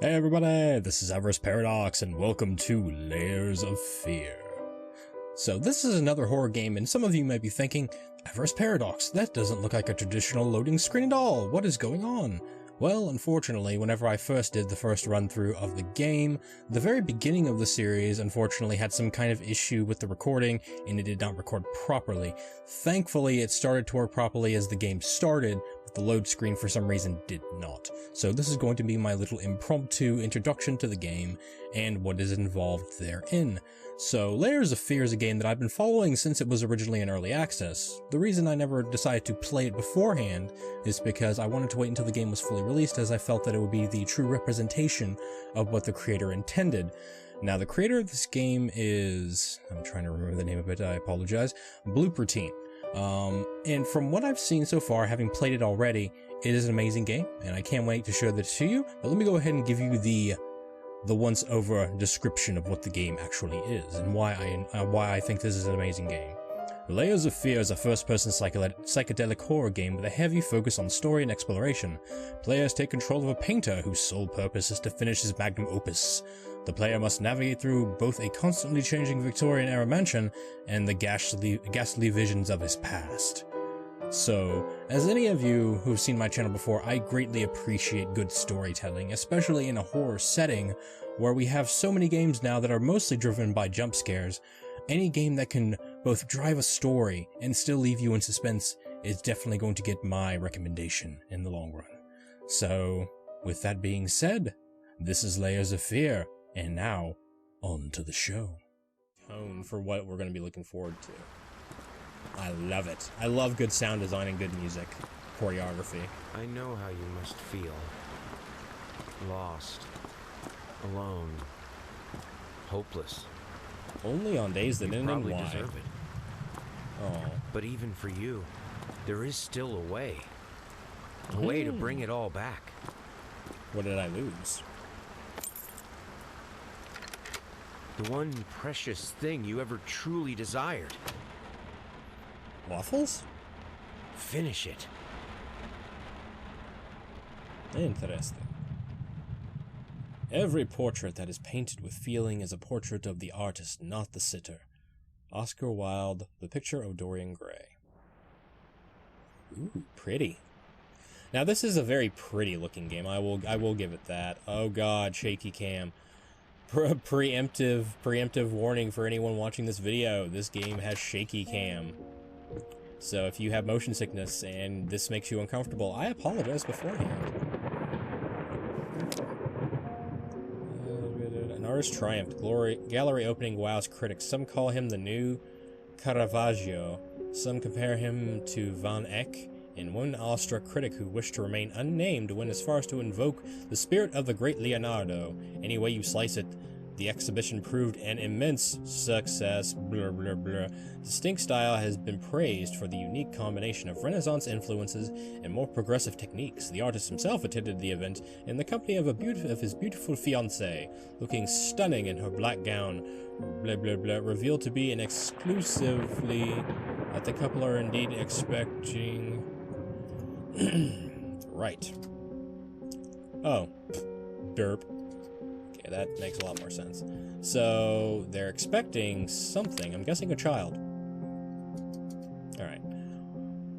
Hey everybody, this is Avaris Paradox and welcome to Layers of Fear. So this is another horror game and some of you might be thinking, Avaris Paradox, that doesn't look like a traditional loading screen at all, what is going on? Well, unfortunately, whenever I first did the first run-through of the game, the very beginning of the series unfortunately had some kind of issue with the recording and it did not record properly. Thankfully, it started to work properly as the game started, but the load screen for some reason did not. So this is going to be my little impromptu introduction to the game and what is involved therein. So Layers of Fear is a game that I've been following since it was originally in early access. The reason I never decided to play it beforehand is because I wanted to wait until the game was fully released, as I felt that it would be the true representation of what the creator intended. Now, the creator of this game is, I'm trying to remember the name of it, I apologize, Blooper Team. And from what I've seen so far, having played it already, it is an amazing game, and I can't wait to show this to you. But let me go ahead and give you the once-over description of what the game actually is, and why I think this is an amazing game. Layers of Fear is a first-person psychedelic horror game with a heavy focus on story and exploration. Players take control of a painter whose sole purpose is to finish his magnum opus. The player must navigate through both a constantly changing Victorian-era mansion and the ghastly visions of his past. So, as any of you who've seen my channel before, I greatly appreciate good storytelling, especially in a horror setting where we have so many games now that are mostly driven by jump scares. Any game that can both drive a story and still leave you in suspense is definitely going to get my recommendation in the long run. So, with that being said, this is Layers of Fear, and now, on to the show. Tone for what we're going to be looking forward to. I love it. I love good sound design and good music. Choreography. I know how you must feel. Lost. Alone. Hopeless. Only on days that end in Y. Y. Deserve it. Oh. But even for you, there is still a way. A way to bring it all back. What did I lose? The one precious thing you ever truly desired. Waffles? Finish it. Interesting. Every portrait that is painted with feeling is a portrait of the artist, not the sitter. Oscar Wilde, The Picture of Dorian Gray. Ooh, pretty. Now this is a very pretty looking game. I will give it that. Oh god, shaky cam. Preemptive warning for anyone watching this video. This game has shaky cam. So if you have motion sickness and this makes you uncomfortable, I apologize beforehand. An artist triumphed. Gallery opening wows critics. Some call him the new Caravaggio. Some compare him to Van Eyck. And one awestruck critic who wished to remain unnamed went as far as to invoke the spirit of the great Leonardo. Any way you slice it, the exhibition proved an immense success. Blur, blur, blur. Distinct style has been praised for the unique combination of Renaissance influences and more progressive techniques. The artist himself attended the event in the company of his beautiful fiancée, looking stunning in her black gown. Blah, blah, blah, revealed to be an exclusively that the couple are indeed expecting. Right. Oh. Derp. Okay, that makes a lot more sense. So, they're expecting something. I'm guessing a child. Alright.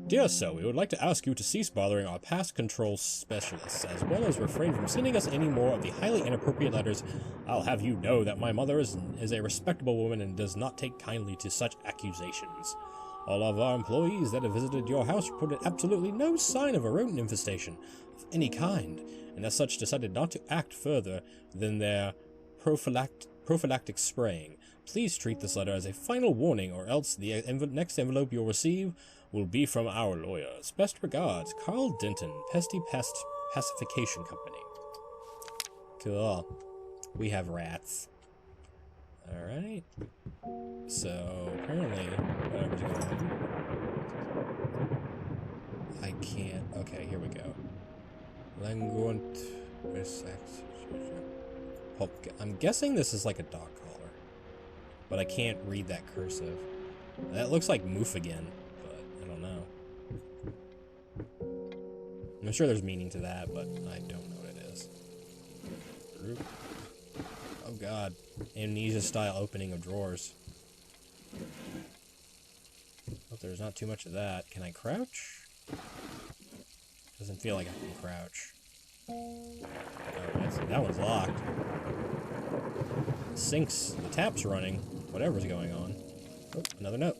Dear sir, we would like to ask you to cease bothering our pest control specialists, as well as refrain from sending us any more of the highly inappropriate letters. I'll have you know that my mother is a respectable woman and does not take kindly to such accusations. All of our employees that have visited your house reported absolutely no sign of a rodent infestation of any kind, and as such decided not to act further than their prophylactic spraying. Please treat this letter as a final warning, or else the next envelope you'll receive will be from our lawyers. Best regards, Carl Denton, Pesty Pest Pacification Company. Cool. We have rats. Alright. So, apparently, whatever's going on. I can't. Okay, here we go. Languant. I'm guessing this is like a dog collar. But I can't read that cursive. That looks like moof again, but I don't know. I'm sure there's meaning to that, but I don't know what it is. Fruit. Oh god. Amnesia-style opening of drawers. Hope there's not too much of that. Can I crouch? Doesn't feel like I can crouch. Oh, that one's locked. The tap's running. Whatever's going on. Oh, another note.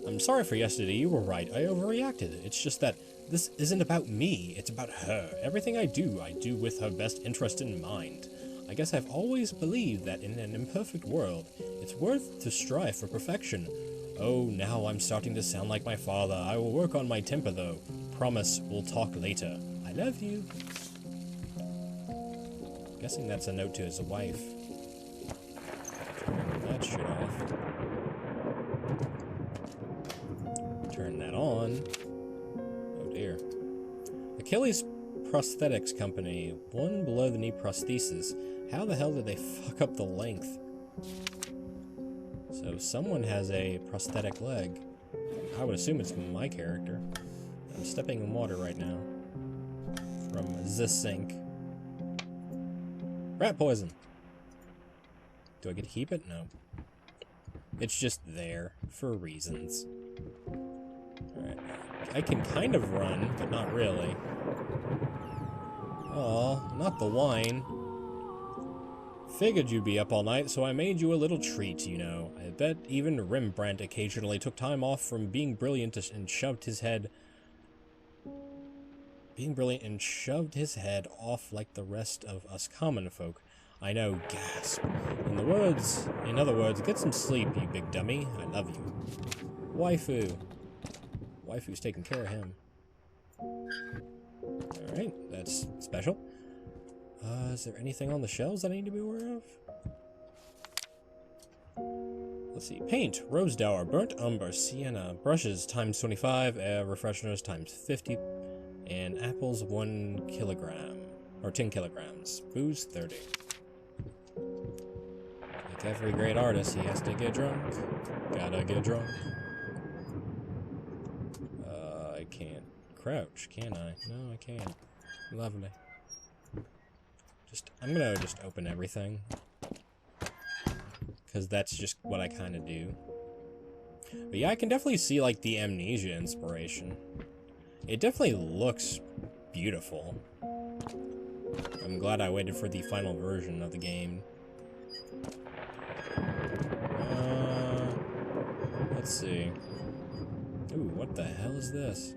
I'm sorry for yesterday, you were right. I overreacted. It's just that this isn't about me, it's about her. Everything I do with her best interest in mind. I guess I've always believed that in an imperfect world, it's worth to strive for perfection. Oh, now I'm starting to sound like my father. I will work on my temper, though. Promise, we'll talk later. I love you. Guessing that's a note to his wife. Turn that shit off. Turn that on. Oh dear. Achilles Prosthetics Company. One below the knee prosthesis. How the hell did they fuck up the length? So someone has a prosthetic leg. I would assume it's my character. I'm stepping in water right now. From the sink. Rat poison! Do I get to keep it? No. It's just there, for reasons. Alright. I can kind of run, but not really. Aw, not the wine. Figured you'd be up all night, so I made you a little treat, you know. I bet even Rembrandt occasionally took time off from being brilliant and shoved his head off like the rest of us common folk. I know, gasp. In other words, get some sleep, you big dummy. I love you. Waifu. Waifu's taking care of him. Alright, that's special. Is there anything on the shelves that I need to be aware of? Let's see. Paint, rose dower, burnt umber, sienna, brushes times 25, air refresheners times 50, and apples 1 kilogram, or 10 kilograms. Booze 30. Like every great artist, he has to get drunk. Gotta get drunk. I can't crouch, can I? No, I can't. Lovely. I'm gonna just open everything. Because that's just what I kind of do. But yeah, I can definitely see, like, the Amnesia inspiration. It definitely looks beautiful. I'm glad I waited for the final version of the game. Let's see. Ooh, what the hell is this?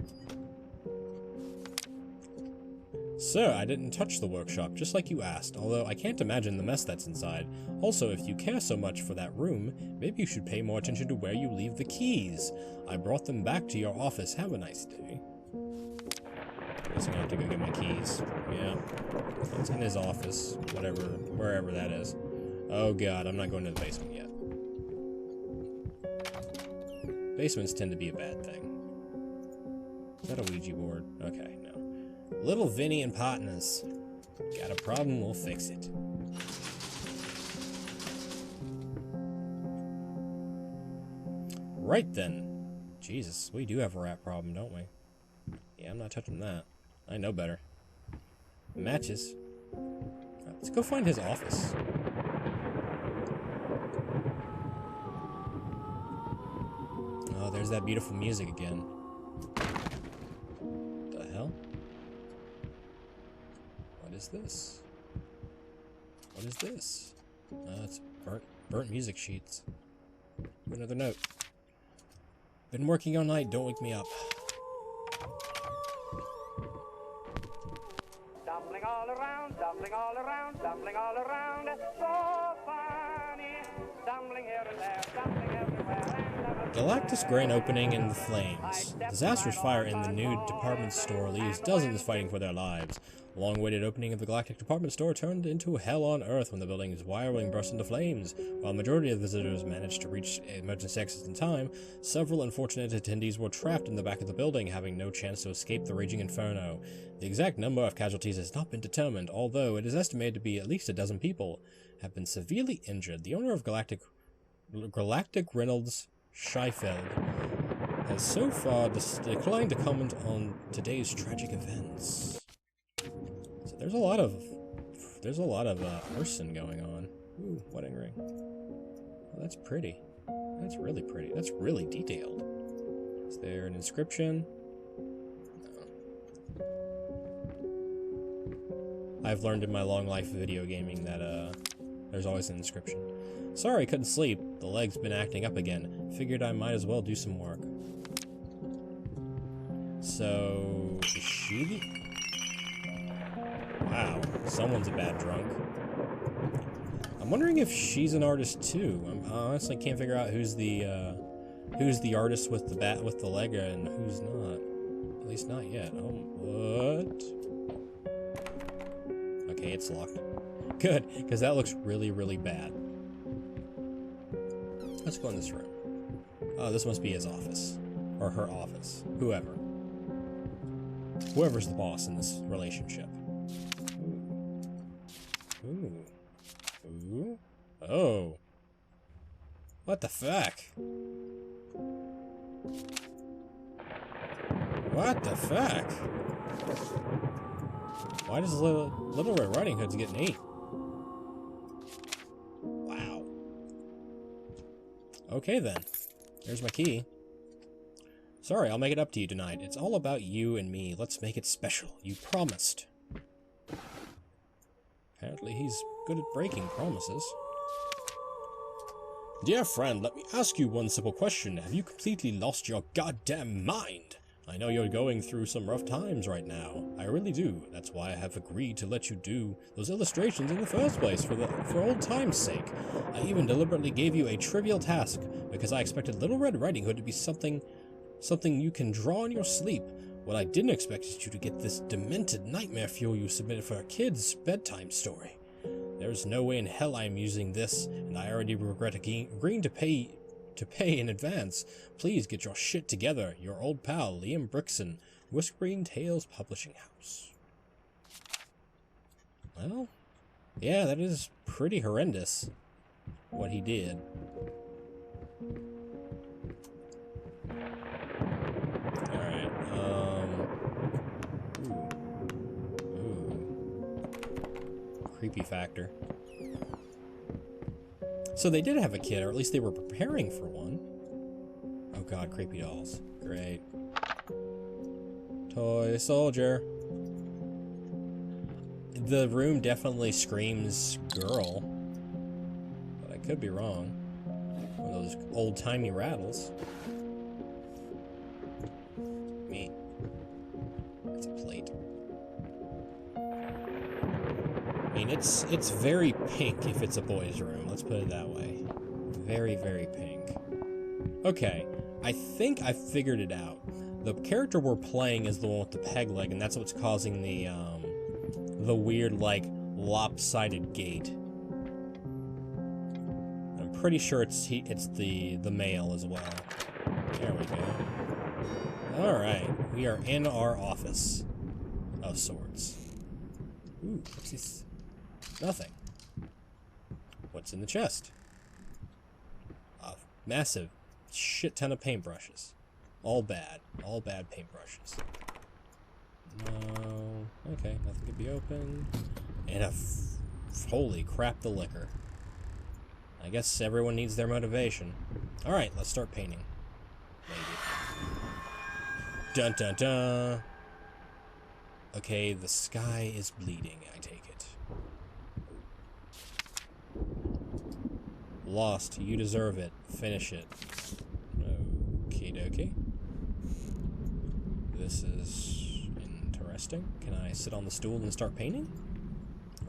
Sir, I didn't touch the workshop, just like you asked, although I can't imagine the mess that's inside. Also, if you care so much for that room, maybe you should pay more attention to where you leave the keys. I brought them back to your office. Have a nice day. I guess I'm gonna have to go get my keys. Yeah. It's in his office. Wherever that is. Oh god, I'm not going to the basement yet. Basements tend to be a bad thing. Is that a Ouija board? Okay, no. Little Vinny and partners. Got a problem, we'll fix it. Right then. Jesus, we do have a rat problem, don't we? Yeah, I'm not touching that. I know better. Matches. Let's go find his office. Oh, there's that beautiful music again. The hell? What is this? What is this? It's burnt music sheets. Another note. Been working all night, don't wake me up. Stumbling all around, stumbling all around, stumbling all around. So funny. Stumbling here and there, stumbling everywhere. Galactus grand opening in the flames. Disastrous fire in the new department store leaves dozens fighting for their lives. The long-awaited opening of the Galactic department store turned into hell on Earth when the building's wiring burst into flames. While the majority of visitors managed to reach emergency exits in time, several unfortunate attendees were trapped in the back of the building, having no chance to escape the raging inferno. The exact number of casualties has not been determined, although it is estimated to be at least a dozen people have been severely injured. The owner of Galactic Reynolds Scheifeld has so far declined to comment on today's tragic events. So there's a lot of there's a lot of arson going on. Ooh, wedding ring. Oh, that's pretty. That's really pretty. That's really detailed. Is there an inscription? No. I've learned in my long life of video gaming that there's always an inscription. Sorry, couldn't sleep. The leg's been acting up again. Figured I might as well do some work. So, is she the... Wow, someone's a bad drunk. I'm wondering if she's an artist too. I honestly can't figure out who's the artist with the leg and who's not. At least not yet. Oh, what? Okay, it's locked. Good, because that looks really, really bad. Let's go in this room. Oh, this must be his office. Or her office. Whoever. Whoever's the boss in this relationship. Ooh. Ooh. Oh. What the fuck? What the fuck? Why does Little Red Riding Hood's getting 8? Wow. Okay then. There's my key. Sorry, I'll make it up to you tonight. It's all about you and me. Let's make it special. You promised. Apparently he's good at breaking promises. Dear friend, let me ask you one simple question. Have you completely lost your goddamn mind? I know you're going through some rough times right now. I really do. That's why I have agreed to let you do those illustrations in the first place, for old time's sake. I even deliberately gave you a trivial task, because I expected Little Red Riding Hood to be something you can draw in your sleep. What I didn't expect is you to get this demented nightmare fuel you submitted for a kid's bedtime story. There's no way in hell I'm using this, and I already regret agreeing to pay in advance. Please get your shit together. Your old pal, Liam Brixson, Whispering Tales Publishing House. Well, yeah, that is pretty horrendous, what he did. Alright, Ooh. Creepy factor. So they did have a kid, or at least they were preparing for one. Oh god, creepy dolls. Great. Toy soldier. The room definitely screams girl. But I could be wrong. One of those old-timey rattles. Me. It's a plate. I mean, it's very pink if it's a boys' room. Let's put it that way. Very, very pink. Okay, I think I figured it out. The character we're playing is the one with the peg leg, and that's what's causing the weird, like, lopsided gait. I'm pretty sure it's the male as well. There we go. Alright, we are in our office of sorts. Ooh, what's this? Nothing. What's in the chest? A massive shit ton of paintbrushes. All bad paintbrushes. No. Okay, nothing can be opened. And holy crap, the liquor. I guess everyone needs their motivation. Alright, let's start painting. Maybe. Dun dun dun! Okay, the sky is bleeding, I take it. Lost, you deserve it. Finish it. Okie dokie. This is interesting. Can I sit on the stool and start painting?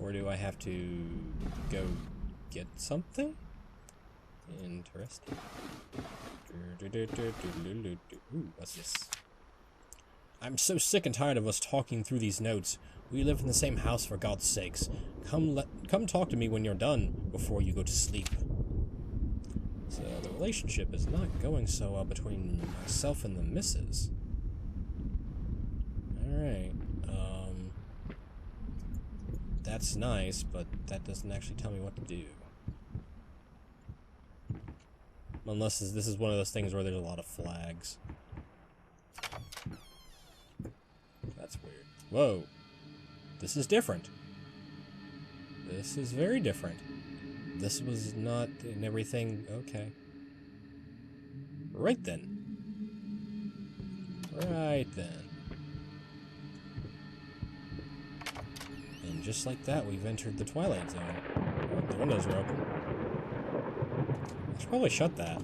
Or do I have to go get something? Interesting. Ooh, what's this? I'm so sick and tired of us talking through these notes. We live in the same house, for God's sakes. Come talk to me when you're done, before you go to sleep. So the relationship is not going so well between myself and the missus. Alright, that's nice, but that doesn't actually tell me what to do. Unless this is one of those things where there's a lot of flags. That's weird. Whoa. This is different. This is very different. This was not in everything. Okay. Right then. Right then. And just like that, we've entered the Twilight Zone. Oh, the windows are open. I should probably shut that.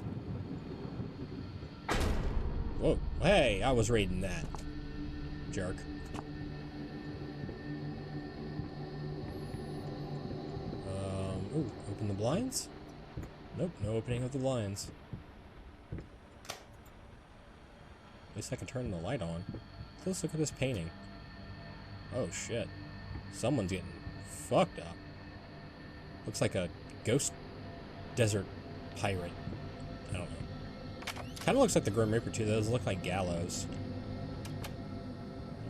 Whoa. Hey, I was reading that. Jerk. Ooh, open the blinds? Nope, no opening of the blinds. At least I can turn the light on. Let's look at this painting. Oh shit. Someone's getting fucked up. Looks like a ghost desert pirate. I don't know. Kinda looks like the Grim Reaper too. Those look like gallows.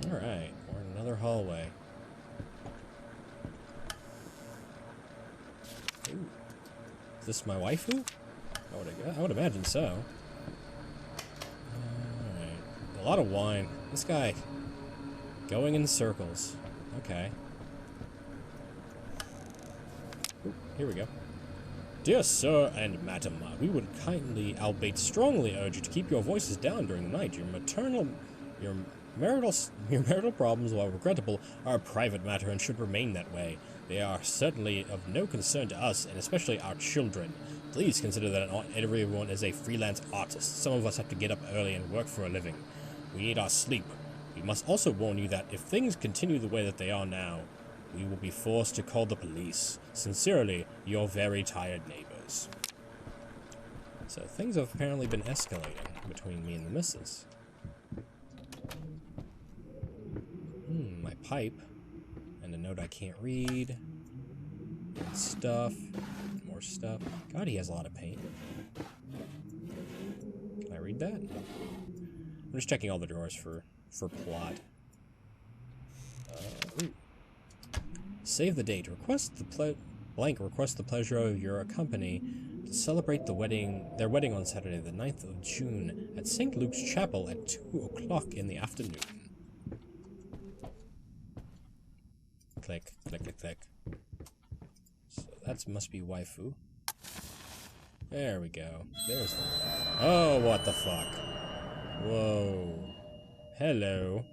Alright, we're in another hallway. Ooh. Is this my waifu? I would imagine so. Alright. A lot of wine. This guy going in circles. Okay. Ooh, here we go. Dear Sir and Madam, we would kindly, albeit strongly, urge you to keep your voices down during the night. Your marital problems, while regrettable, are a private matter and should remain that way. They are certainly of no concern to us, and especially our children. Please consider that not everyone is a freelance artist. Some of us have to get up early and work for a living. We need our sleep. We must also warn you that if things continue the way that they are now, we will be forced to call the police. Sincerely, your very tired neighbors. So things have apparently been escalating between me and the missus. My pipe. And a note I can't read. And stuff. More stuff. God, he has a lot of paint. Can I read that? I'm just checking all the drawers for plot. Ooh. Save the date. Request the pleasure of your company to celebrate their wedding on Saturday, the 9th of June, at St. Luke's Chapel at 2 o'clock in the afternoon. Click, click, click, click. So that must be waifu. There we go. There's the... Oh, what the fuck? Whoa. Hello.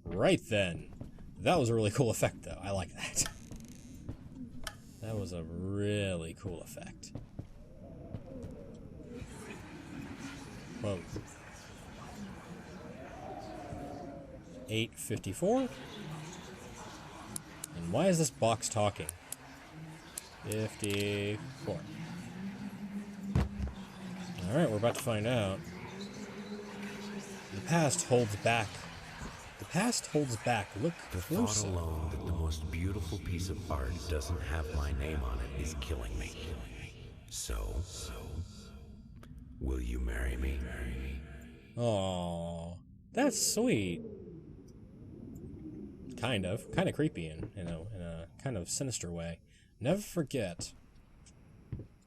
Right then. That was a really cool effect, though. I like that. That was a really cool effect. Whoa. 8:54. And why is this box talking? 54. Alright, we're about to find out. The past holds back. The past holds back. Look closer. The thought alone that the most beautiful piece of art doesn't have my name on it is killing me. So, will you marry me? Aww, that's sweet. Kind of creepy in a kind of sinister way. Never forget.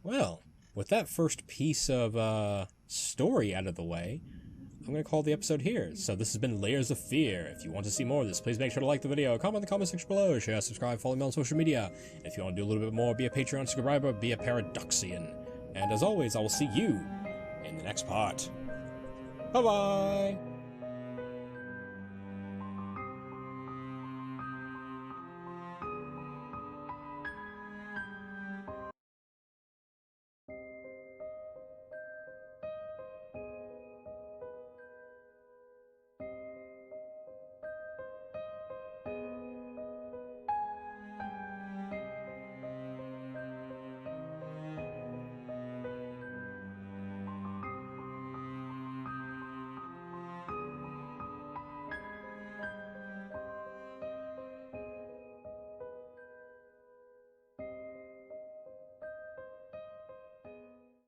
Well, with that first piece of story out of the way, I'm going to call the episode here. So this has been Layers of Fear. If you want to see more of this, please make sure to like the video, comment in the comment section below, share, subscribe, follow me on social media. If you want to do a little bit more, be a Patreon subscriber, be a Paradoxian. And as always, I will see you in the next part. Bye-bye!